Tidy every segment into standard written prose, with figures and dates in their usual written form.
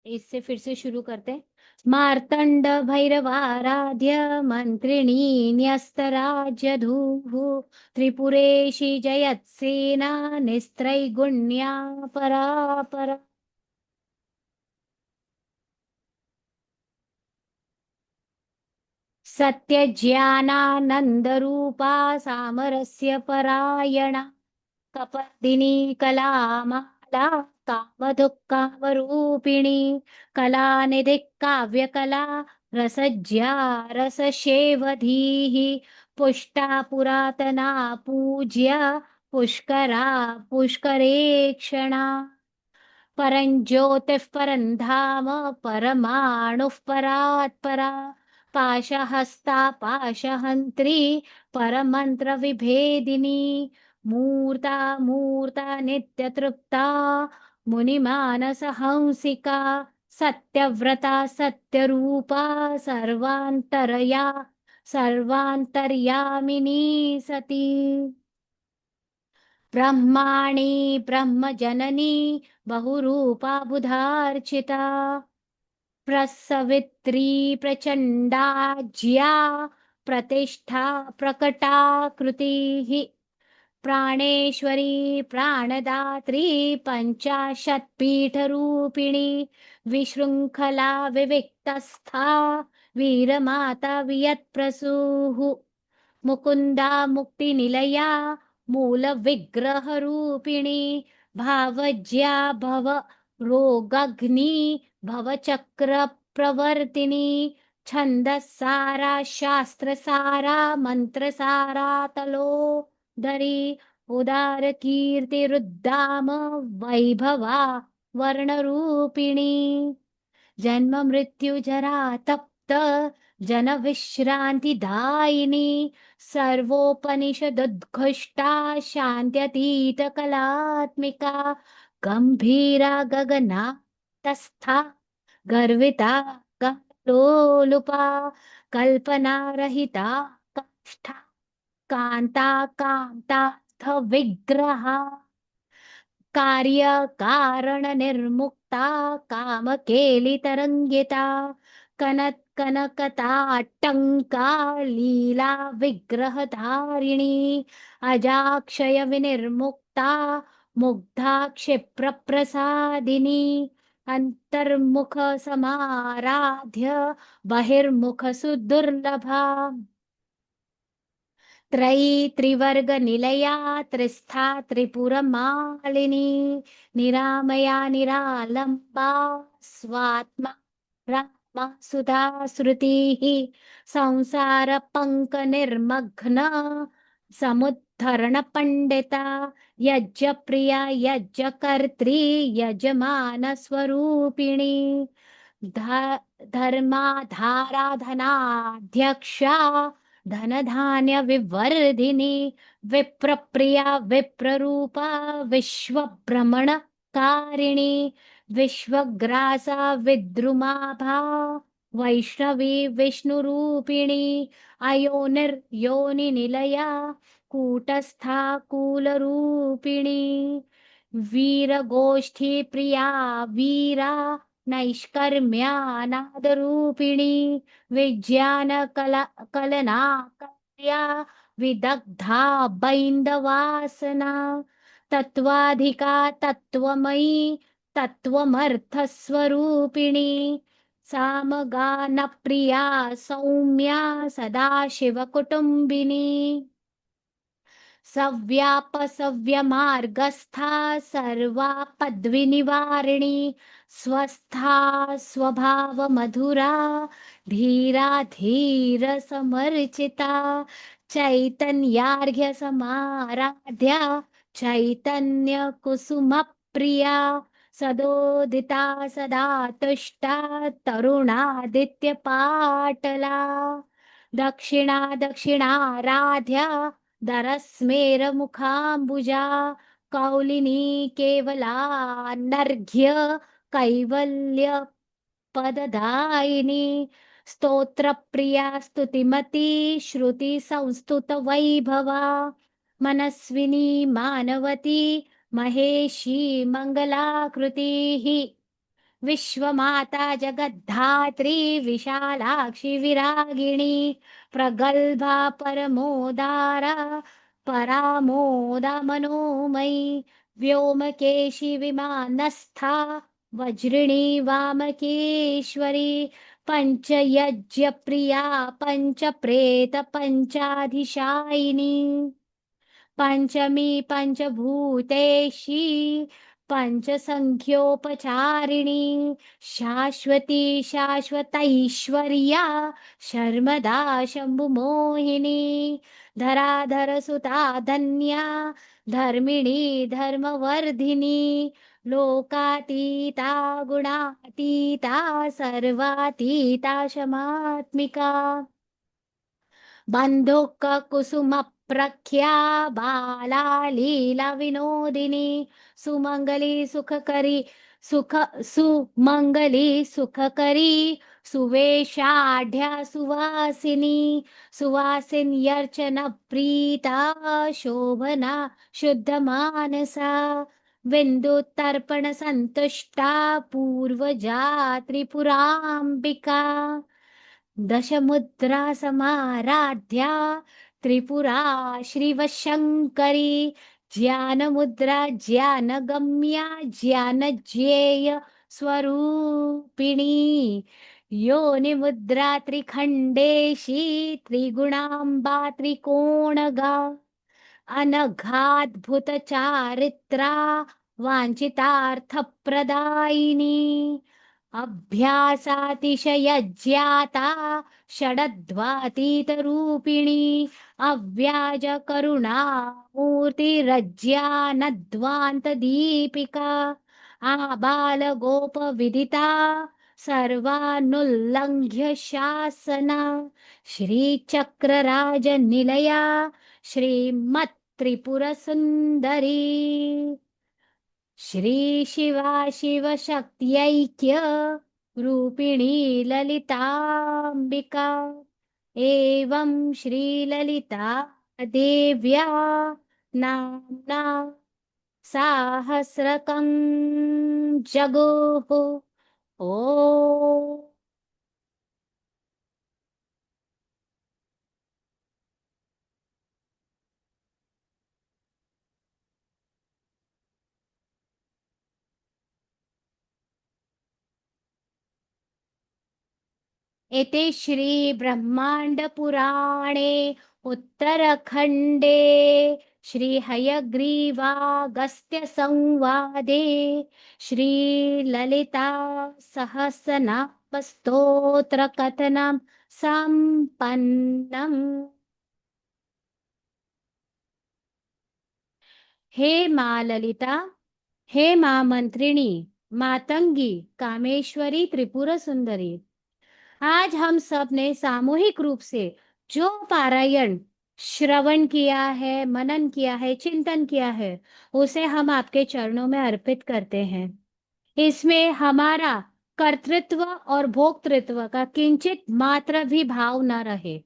इससे फिर से शुरू करते हैं। मार्तंड भैरवाराध्य मंत्रिणी न्यस्तराज्यधूः त्रिपुरेशी जयत्सेना निस्त्रैगुण्या परापरा। सत्यज्ञानानन्दरूपा सामरस्य परायणा कपर्दिनी कलामाला कामधुक्कामरूपिणी कलानिधिः काव्यकला रसज्ञा रसशेवधीः पुष्टा पुरातना पूज्या पुष्करा पुष्करेक्षणा परं ज्योतिः परं धाम परमाणुः परात्परा पाशहस्ता पाशहन्त्री परमन्त्रविभेदिनी मूर्ता मूर्ता नित्यतृप्ता मुनिमानसहंसिका सत्यव्रता सत्यरूपा सर्वान्तर्यामिनी सती ब्रह्माणि ब्रह्मजननी बहुरूपा बुधार्चिता प्रसवित्री प्रचण्डा ज्या प्रतिष्ठा प्रकटाकृतिः प्राणेश्वरी प्राणदात्री पञ्चाशत्पीठरूपिणी विशृङ्खला विविक्तस्था वीरमाता वियत्प्रसूः मुकुन्दा मुक्तिनिलया मूलविग्रहरूपिणी भावज्या भव रोगग्नि भवचक्रप्रवर्तिनी छन्दस्सारा शास्त्रसारा मन्त्रसारा तलोदरी उदारकीर्तिरुद्दाम वैभवा वर्णरूपिणी जन्म मृत्यु जरा तप्त जन विश्रान्तिदायिनी सर्वोपनिषदुद्घुष्टा शान्त्यतीत कलात्मिका गंभीरा गगनातस्था गर्विता कलोलुपा कल्पना रहिता काष्ठा कांता कांतार्थ विग्रहा कार्यकारण निर्मुक्ता कामकेलितरङ्गिता कनकनकताटङ्का लीला विग्रहधारिणी अजाक्षय विनिर्मुक्ता मुग्धा क्षिप्रप्रसादिनी अंतर्मुख समाराध्य बहिर्मुख सुदुर्लभा त्रयी त्रिवर्गनिलया त्रिस्था त्रिपुरमालिनी निरामया निरालम्बा स्वात्मा रामा सुधा श्रुतिः संसारपङ्कनिर्मग्ना समुद्धरणपण्डिता यज्ञप्रिया यज्ञकर्त्री यजमानस्वरूपिणी धर्माधाराधनाध्यक्षा धनधान्य विवर्धिनी विप्रप्रिया विप्ररूपा विश्वभ्रमणकारिणी विश्वग्रासा विद्रुमाभा वैष्णवी विष्णुरूपिणी अयोनिर्योनिनिलया कूटस्था कूलरूपिणी वीरगोष्ठी प्रिया वीरा नैष्कर्म्यानादरूपिणी विज्ञानकला कलना कल्या विदग्धा बैन्दवासना तत्त्वाधिका तत्त्वमयी तत्त्वमर्थस्वरूपिणी सामगानप्रिया सौम्या सदाशिवकुटुम्बिनी सव्यापसव्यमार्गस्था सर्वापद्विनिवारिणी स्वस्था स्वभावमधुरा धीरा धीरसमर्चिता चैतन्यार्घ्यसमाराध्या चैतन्यकुसुमप्रिया सदोदिता सदा तुष्टा तरुणादित्यपाटला दक्षिणा दक्षिणाराध्या दरस्मेरमुखाम्बुजा कौलिनी केवलानर्घ्य कैवल्यपददायिनी स्तोत्रप्रिया स्तुतिमती श्रुतिसंस्तुतवैभवा मनस्विनी मानवती महेशी मङ्गलाकृतिः विश्वमाता जगद्धात्री विशालाक्षि विरागिणी प्रगल्भा परमोदारा परामोदा मनोमयी व्योमकेशी विमानस्था वज्रिणी वामकेश्वरी पंचयज्ञ प्रिया पंचप्रेत पंचाधिशायिनी पंचमी पंचभूतेशी पंचसंख्योपचारिणी शाश्वती शाश्वतैश्वर्या शर्मदा शंभुमोहिनी धराधर सुता धन्या धर्मिणी धर्मवर्धिनी लोकातीता गुणातीता सर्वातीता शमात्मिका बंधुक कुसुम प्रख्या बाला लीला विनोदिनी सुमंगली सुखकरी सुख सुमंगली सुखकरी सुवेशाढ्या सुवासिनी सुवासिन्यर्चन प्रीता शोभना शुद्ध मानसा बिंदुतर्पण संतुष्टा पूर्वजा त्रिपुरांबिका दशमुद्रा समाराध्या त्रिपुरा श्रीवशंकरी ज्ञानमुद्रा ज्ञानगम्या ज्ञानज्ञेय स्वरूपिणी योनिमुद्रा त्रिखंडेशी त्रिगुणांबा त्रिकोणगा अनघाद्भुत चारित्रा वांछितार्थप्रदायिनी अभ्यासातिशयज्ञाता षडध्वातीतरूपिणी अव्याजकरुणा मूर्तिरज्ञानध्वान्तदीपिका आबालगोपविदिता सर्वानुल्लङ्घ्य शासना श्रीचक्रराजनिलया श्रीमत्त्रिपुरसुन्दरी श्री शिवा शिवशक्त्यैक्य रूपिणी ललिताम्बिका एवं श्रीललिता देव्या नाम्ना साहस्रकं जगुः ओ एते श्री ब्रह्मांड पुराणे उत्तरखंडे श्री हयग्रीवागस्त्य संवादे श्री ललिता सहस्रनाम स्तोत्र कथनम संपन्नम। हे माँ ललिता, हे माँ मंत्रिणी, मातंगी, कामेश्वरी, त्रिपुर सुंदरी, आज हम सब ने सामूहिक रूप से जो पारायण श्रवण किया है, मनन किया है, चिंतन किया है, उसे हम आपके चरणों में अर्पित करते हैं। इसमें हमारा कर्तृत्व और भोक्तृत्व का किंचित मात्र भी भाव न रहे।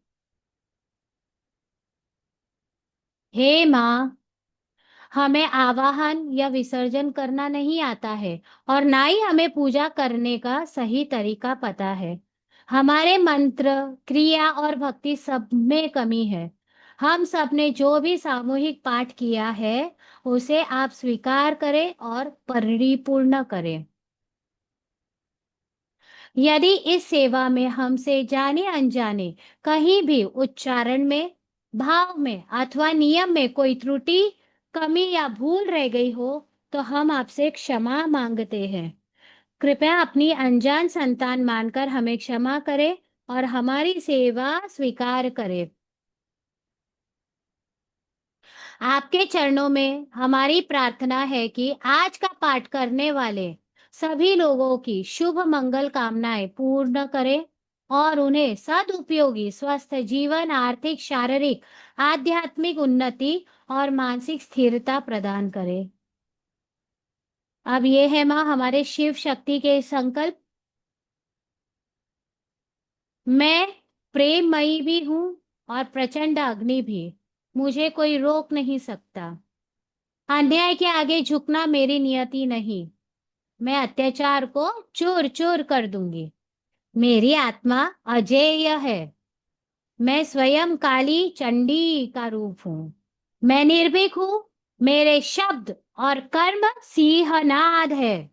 हे माँ, हमें आवाहन या विसर्जन करना नहीं आता है और ना ही हमें पूजा करने का सही तरीका पता है। हमारे मंत्र, क्रिया और भक्ति सब में कमी है। हम सब ने जो भी सामूहिक पाठ किया है उसे आप स्वीकार करें और परिपूर्ण करें। यदि इस सेवा में हमसे जाने अनजाने कहीं भी उच्चारण में, भाव में अथवा नियम में कोई त्रुटि, कमी या भूल रह गई हो तो हम आपसे क्षमा मांगते हैं। कृपया अपनी अनजान संतान मानकर हमें क्षमा करें और हमारी सेवा स्वीकार करें। आपके चरणों में हमारी प्रार्थना है कि आज का पाठ करने वाले सभी लोगों की शुभ मंगल कामनाएं पूर्ण करें और उन्हें सदुपयोगी स्वस्थ जीवन, आर्थिक, शारीरिक, आध्यात्मिक उन्नति और मानसिक स्थिरता प्रदान करें। अब ये है माँ हमारे शिव शक्ति के संकल्प। मैं प्रेममयी भी हूँ और प्रचंड अग्नि भी, मुझे कोई रोक नहीं सकता। अन्याय के आगे झुकना मेरी नियति नहीं। मैं अत्याचार को चूर चूर कर दूंगी। मेरी आत्मा अजेय है। मैं स्वयं काली चंडी का रूप हूँ। मैं निर्भीक हूँ। मेरे शब्द और कर्म सिंहनाद है।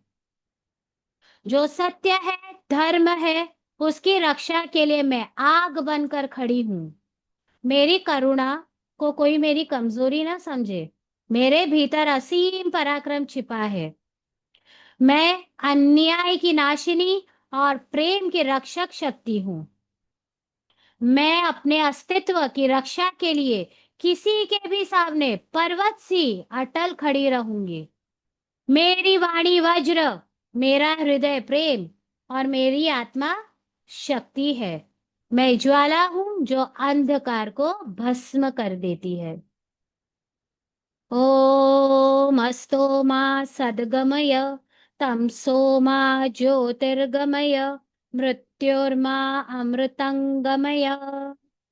जो सत्य है, धर्म है, उसकी रक्षा के लिए मैं आग बनकर खड़ी हूँ। मेरी करुणा को कोई मेरी कमजोरी ना समझे। मेरे भीतर असीम पराक्रम छिपा है। मैं अन्याय की नाशिनी और प्रेम की रक्षक शक्ति हूँ। मैं अपने अस्तित्व की रक्षा के लिए किसी के भी सामने पर्वत सी अटल खड़ी रहूंगी। मेरी वाणी वज्र, मेरा हृदय प्रेम और मेरी आत्मा शक्ति है। मैं ज्वाला हूं जो अंधकार को भस्म कर देती है। ओम अस्तो मा सद्गमय, तमसो मा ज्योतिर्गमय, मृत्योर्मा अमृतंगमय।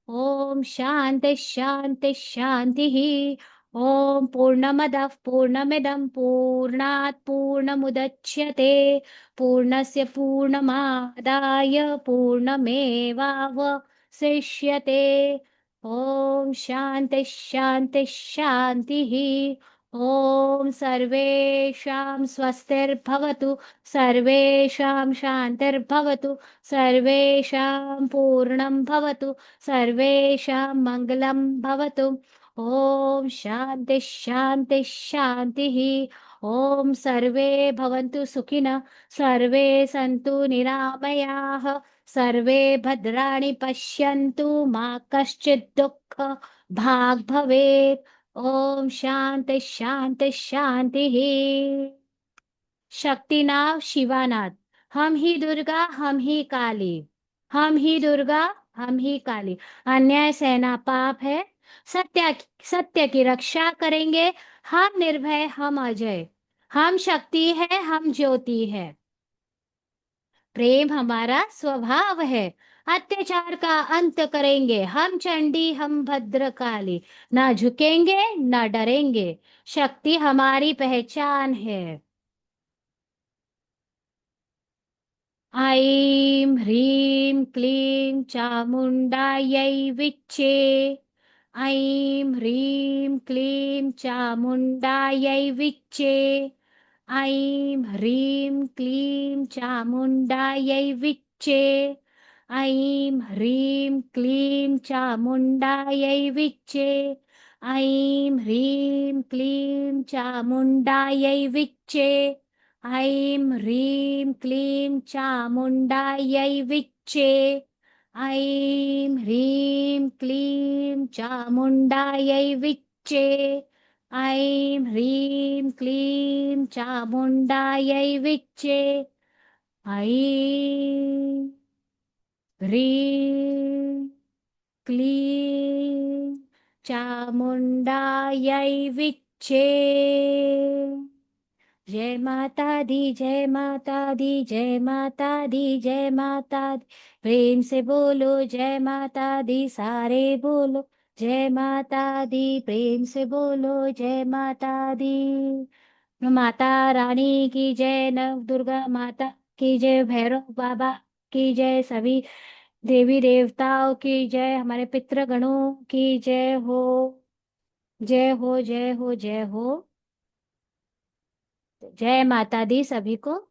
ओम शांति शांति शांति ही। ओम पूर्णमदः पूर्णमिदं पूर्णात् पूर्णमुदच्यते, पूर्णस्य पूर्णमादाय पूर्णमेवावशिष्यते। ओम शांति शांति शांति ही। ओम सर्वेषां स्वस्तिर्भवतु, सर्वेषां शांतिर्भवतु, सर्वेषां पूर्णं भवतु, सर्वेषां मङ्गलं भवतु। ॐ शान्ति शान्ति शान्तिः। ॐ सर्वे भवन्तु सुखिनः, सर्वे सन्तु निरामयाः, सर्वे भद्राणि पश्यन्तु, मा कश्चित् दुःख भाग् भवेत्। ॐ शान्ति शान्ति शान्तिः। शक्तिनाथ शिवानाथ, हम ही दुर्गा हम ही काली, हम ही दुर्गा हम ही काली। अन्याय सहना पाप है। सत्य सत्य की रक्षा करेंगे। हम निर्भय हम अजय। हम शक्ति है हम ज्योति है। प्रेम हमारा स्वभाव है। अत्याचार का अंत करेंगे। हम चंडी हम भद्रकाली, ना झुकेंगे ना डरेंगे। शक्ति हमारी पहचान है। ऐं ह्रीं क्लीं चामुण्डायै विच्चे। ऐं ह्रीं क्लीं चामुण्डायै विच्चे। ऐं ह्रीं क्लीं चामुण्डायै विच्चे। ऐं ह्रीं क्लीं चामुण्डायै विच्चे। ऐं ह्रीं क्लीं चामुण्डायै विच्चे। ऐं ह्रीं क्लीं चामुण्डायै विच्चे। ऐं ह्रीं क्लीं चामुण्डायै विच्चे। ऐं ह्रीं क्लीं चामुण्डायै विच्चे। ऐं ह्रीं क्लीं चामुण्डायै विच्चे। जय माता दी जय माता दी जय माता दी जय माता दी। प्रेम से बोलो जय माता दी, सारे बोलो जय माता दी। प्रेम से बोलो जय माता दी। माता रानी की जय, नव दुर्गा माता की जय, भैरव बाबा की जय, सभी देवी देवताओं की जय, हमारे पितृगणों की जय हो। जय हो जय हो जय हो। जय माता दी सभी को।